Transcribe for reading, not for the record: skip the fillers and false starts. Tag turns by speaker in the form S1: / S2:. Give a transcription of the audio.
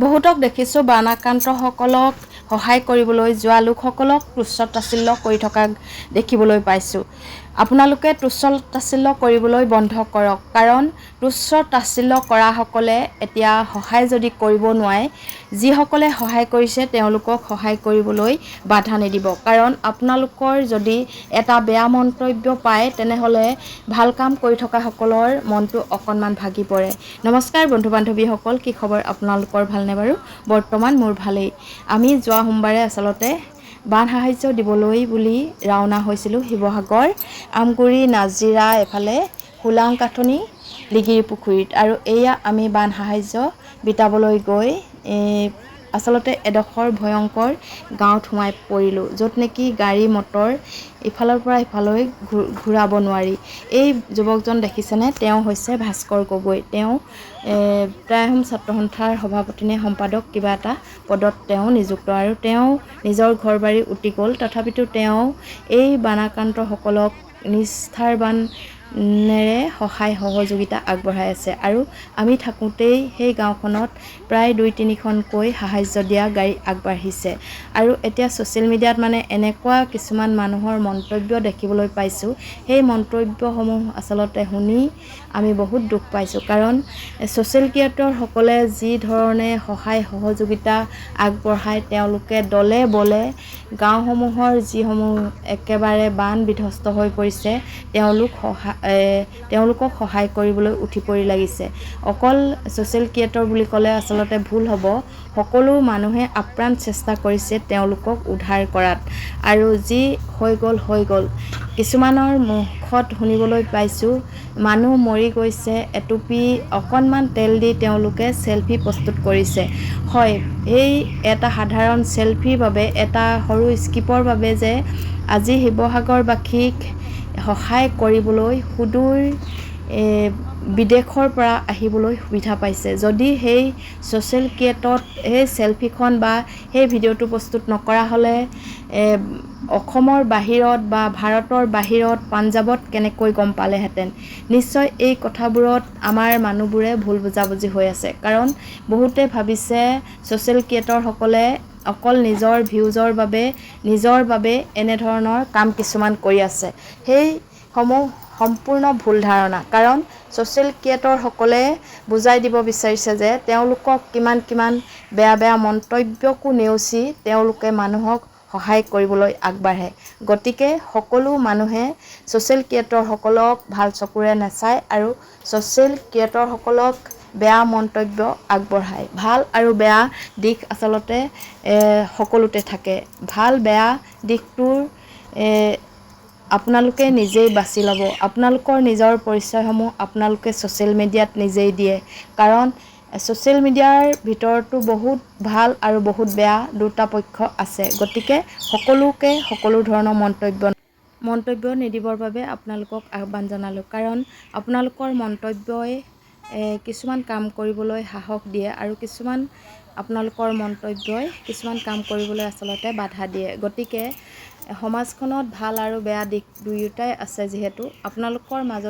S1: বহুতক দেখিছোঁ বানাক্ৰান্তসকলক সহায় কৰিবলৈ যোৱা লোকসকলক তুচ্ছ তাচ্ছিল্য কৰি থকা দেখিবলৈ পাইছোঁ। আপোনালোকে তুচ্ছ তাচ্ছিল্য কৰিবলৈ বন্ধ কৰক, কাৰণ তুচ্ছ তাচ্ছিল্য কৰাসকলে এতিয়া সহায় যদি কৰিব নোৱাৰে, যিসকলে সহায় কৰিছে তেওঁলোকক সহায় কৰিবলৈ বাধা নিদিব। কাৰণ আপোনালোকৰ যদি এটা বেয়া মন্তব্য পায় তেনেহ'লে ভাল কাম কৰি থকাসকলৰ মনটো অকণমান ভাগি পৰে। নমস্কাৰ বন্ধু বান্ধৱীসকল, কি খবৰ আপোনালোকৰ, ভালনে বাৰু? বৰ্তমান মোৰ ভালেই। আমি যোৱা সোমবাৰে আচলতে বান সাহায্য দিবলৈ বুলি ৰাওনা হৈছিলোঁ শিৱসাগৰ আমগুৰি নাজিৰা এফালে হোলাং কাঠনি লিগিৰি পুখুৰীত। আৰু এয়া আমি বান সাহায্য বিটাবলৈ গৈ আচলতে এডোখৰ ভয়ংকৰ গাঁৱত সোমাই পৰিলোঁ, য'ত নেকি গাড়ী মটৰ ইফালৰ পৰা ইফালৈ ঘূৰাব নোৱাৰি। এই যুৱকজন দেখিছেনে? তেওঁ হৈছে ভাস্কৰ গগৈ। তেওঁ প্ৰায় ছাত্ৰ সন্থাৰ সভাপতি নে সম্পাদক কিবা এটা পদত তেওঁ নিযুক্ত, আৰু তেওঁ নিজৰ ঘৰ বাৰী উটি গ'ল। তথাপিতো তেওঁ এই বানাক্ৰান্তসকলক নিষ্ঠাবানেৰে সহায় সহযোগিতা আগবঢ়াই আছে। আৰু আমি থাকোঁতেই সেই গাঁওখনত প্ৰায় 2-3খনকৈ সাহায্য দিয়া গাড়ী আগবাঢ়িছে। আৰু এতিয়া ছ'চিয়েল মিডিয়াত মানে এনেকুৱা কিছুমান মানুহৰ মন্তব্য দেখিবলৈ পাইছোঁ, সেই মন্তব্যসমূহ আচলতে শুনি আমি বহুত দুখ পাইছোঁ। কাৰণ ছ'চিয়েল ক্ৰিয়েটৰসকলে যি ধৰণে সহায় সহযোগিতা আগবঢ়ায়, তেওঁলোকে দলে বলে গাঁওসমূহৰ যিসমূহ একেবাৰে বান বিধ্বস্ত হৈ পৰিছে তেওঁলোকক সহায় কৰিবলৈ উঠি পৰি লাগিছে। অকল ছ'চিয়েল ক্ৰিয়েটৰ বুলি ক'লে আচলতে ভুল হ'ব। সকলো মানুহে আপ্ৰাণ চেষ্টা কৰিছে তেওঁলোকক উদ্ধাৰ কৰাত, আৰু যি হৈ গ'ল। কিছুমানৰ মুখত শুনিবলৈ পাইছোঁ মানুহ মৰি গৈছে, এটুপি অকণমান তেল দি তেওঁলোকে চেলফি প্ৰস্তুত কৰিছে। হয়, এই এটা সাধাৰণ চেলফিৰ বাবে, এটা সৰু স্কিপৰ বাবে যে আজি শিৱসাগৰবাসীক সহায় কৰিবলৈ সুদূৰ বিদেশৰ পৰা আহিবলৈ সুবিধা পাইছে। যদি সেই ছ'চিয়েল ক্ৰিয়েটত সেই চেলফিখন বা সেই ভিডিঅ'টো প্ৰস্তুত নকৰা হ'লে অসমৰ বাহিৰত বা ভাৰতৰ বাহিৰত, পাঞ্জাৱত কেনেকৈ গম পালেহেঁতেন? নিশ্চয় এই কথাবোৰত আমাৰ মানুহবোৰে ভুল বুজাবুজি হৈ আছে। কাৰণ বহুতে ভাবিছে ছ'চিয়েল ক্ৰিয়েটৰসকলে অকল নিজৰ ভিউজৰ বাবে, নিজৰ বাবে এনেধৰণৰ কাম কিছুমান কৰি আছে। সেইসমূহ সম্পূৰ্ণ ভুল ধাৰণা। কাৰণ ছ'চিয়েল ক্ৰিয়েটৰসকলে বুজাই দিব বিচাৰিছে যে তেওঁলোকক কিমান বেয়া মন্তব্যকো নেওচি তেওঁলোকে মানুহক সহায় কৰিবলৈ আগবাঢ়ে। গতিকে সকলো মানুহে ছ'চিয়েল ক্ৰিয়েটৰসকলক ভাল চকুৰে নাচায় আৰু ছ'চিয়েল ক্ৰিয়েটৰসকলক বেয়া মন্তব্য আগবঢ়ায়। ভাল আৰু বেয়া দিশ আচলতে সকলোতে থাকে। ভাল বেয়া দিশটোৰ আপোনালোকে নিজেই বাছি ল'ব। আপোনালোকৰ নিজৰ পৰিচয়সমূহ আপোনালোকে ছ'চিয়েল মিডিয়াত নিজেই দিয়ে। কাৰণ ছ'চিয়েল মিডিয়াৰ ভিতৰতো বহুত ভাল আৰু বহুত বেয়া দুটা পক্ষ আছে। গতিকে সকলোকে সকলো ধৰণৰ মন্তব্য নিদিবৰ বাবে আপোনালোকক আহ্বান জনালোঁ। কাৰণ আপোনালোকৰ মন্তব্যই কিছুমান কাম কৰিবলৈ সাহস দিয়ে, আৰু আপোনালোকৰ মন্তব্যই কিছুমান কাম কৰিবলৈ আচলতে বাধা দিয়ে। গতিকে সমাজখনত ভাল আৰু বেয়া দিশ দুয়োটাই আছে। যিহেতু আপোনালোকৰ মাজত